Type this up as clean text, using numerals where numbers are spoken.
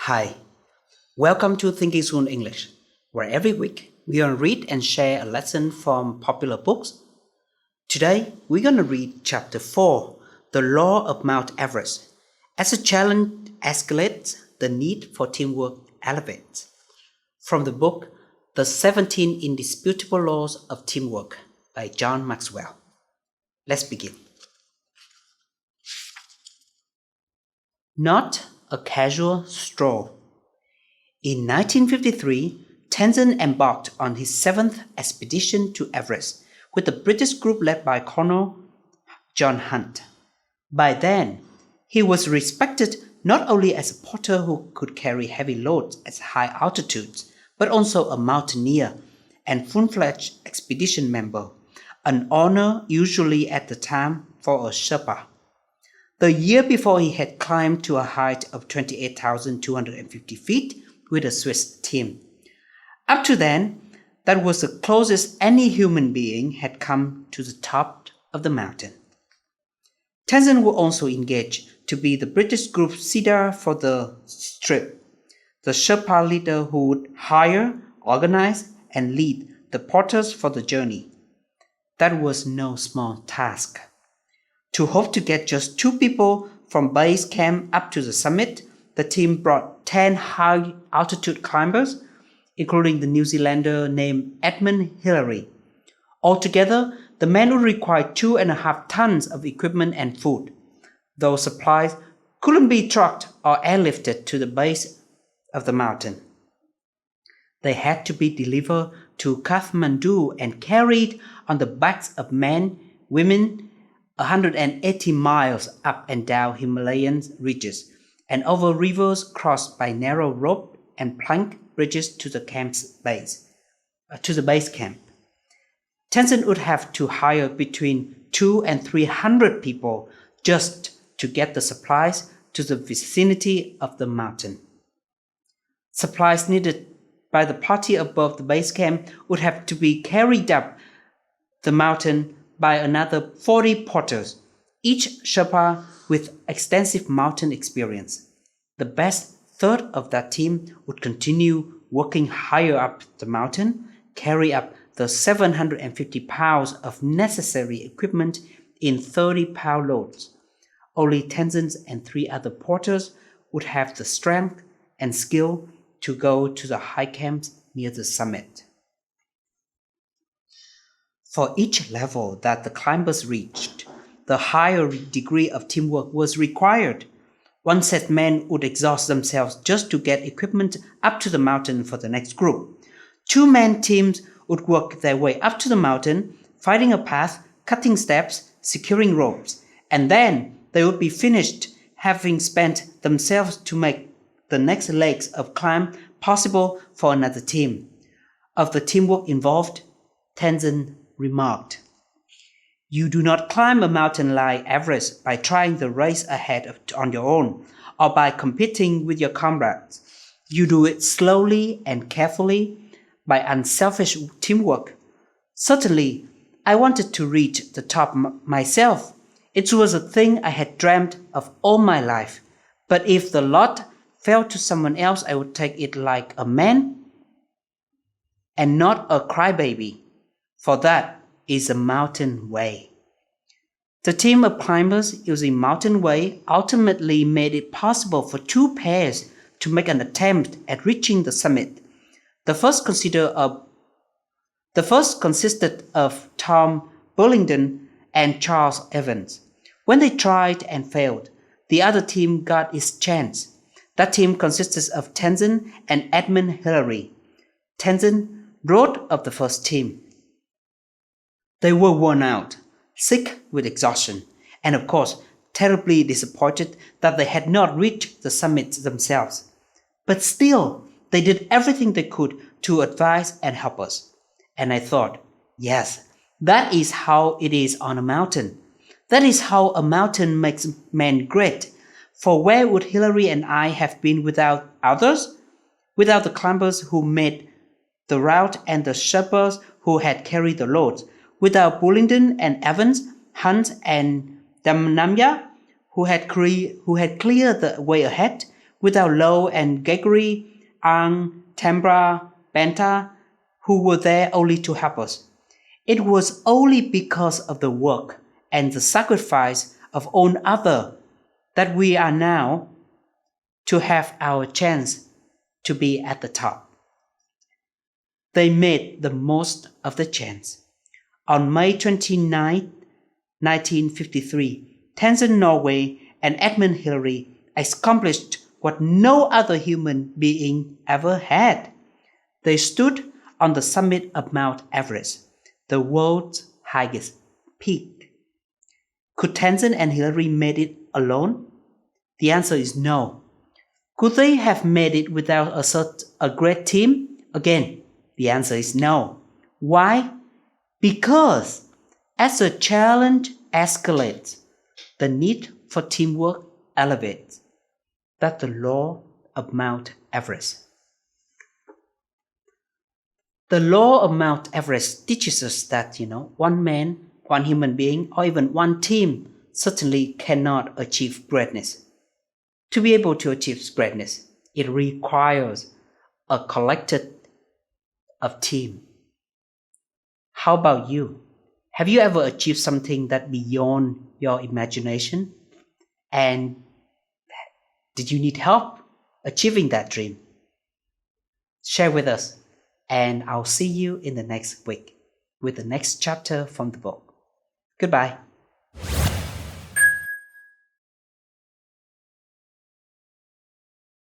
Hi, welcome to Thinking Soon English, where every week we will read and share a lesson from popular books. Today we're going to read Chapter 4, The Law of Mount Everest. As a challenge escalates, the need for teamwork elevates. From the book, The 17 Indisputable Laws of Teamwork by John Maxwell. Let's begin. Not a casual stroll. In 1953, Tenzin embarked on his 7th expedition to Everest with a British group led by Colonel John Hunt. By then, he was respected not only as a porter who could carry heavy loads at high altitudes, but also a mountaineer and full-fledged expedition member, an honor usually at the time for a Sherpa. The year before, he had climbed to a height of 28,250 feet with a Swiss team. Up to then, that was the closest any human being had come to the top of the mountain. Tenzin would also engage to be the British group's leader for the trip, the Sherpa leader who would hire, organize, and lead the porters for the journey. That was no small task. To hope to get just 2 people from base camp up to the summit, the team brought 10 high-altitude climbers, including the New Zealander named Edmund Hillary. Altogether, the men would require 2.5 tons of equipment and food. Those supplies couldn't be trucked or airlifted to the base of the mountain. They had to be delivered to Kathmandu and carried on the backs of men, women, 180 miles up and down Himalayan ridges, and over rivers crossed by narrow rope and plank bridges to the base camp. Tenzin would have to hire between 200 and 300 people just to get the supplies to the vicinity of the mountain. Supplies needed by the party above the base camp would have to be carried up the mountain by another 40 porters, each Sherpa with extensive mountain experience. The best third of that team would continue working higher up the mountain, carry up the 750 pounds of necessary equipment in 30-pound loads. Only Tenzin and 3 other porters would have the strength and skill to go to the high camps near the summit. For each level that the climbers reached, the higher degree of teamwork was required. One set men would exhaust themselves just to get equipment up to the mountain for the next group. 2-man teams would work their way up to the mountain, finding a path, cutting steps, securing ropes, and then they would be finished having spent themselves to make the next legs of climb possible for another team. Of the teamwork involved, Tenzin remarked, "You do not climb a mountain like Everest by trying the race ahead on your own or by competing with your comrades. You do it slowly and carefully by unselfish teamwork. Certainly, I wanted to reach the top myself. It was a thing I had dreamt of all my life. But if the lot fell to someone else, I would take it like a man and not a crybaby. For that is a mountain way." The team of climbers using Mountain Way ultimately made it possible for 2 pairs to make an attempt at reaching the summit. The first consisted of Tom Burlington and Charles Evans. When they tried and failed, the other team got its chance. That team consisted of Tenzin and Edmund Hillary. Tenzin wrote of the first team. They were worn out, sick with exhaustion, and of course, terribly disappointed that they had not reached the summit themselves. But still, they did everything they could to advise and help us. And I thought, yes, that is how it is on a mountain. That is how a mountain makes men great. For where would Hillary and I have been without others? Without the climbers who made the route and the Sherpas who had carried the loads? Without Burlington and Evans, Hunt and Damnamya, who had cleared the way ahead, without Lowe and Gregory, Ang, Tambra, Benta, who were there only to help us. It was only because of the work and the sacrifice of all others that we are now to have our chance to be at the top. They made the most of the chance. On May 29, 1953, Tenzin Norway and Edmund Hillary accomplished what no other human being ever had. They stood on the summit of Mount Everest, the world's highest peak. Could Tenzin and Hillary made it alone? The answer is no. Could they have made it without a great team? Again, the answer is no. Why? Because as the challenge escalates, the need for teamwork elevates. That's the law of Mount Everest. The law of Mount Everest teaches us that, one man, one human being, or even one team certainly cannot achieve greatness. To be able to achieve greatness, it requires a collective team. How about you? Have you ever achieved something that beyond your imagination? And did you need help achieving that dream? Share with us, and I'll see you in the next week with the next chapter from the book. Goodbye.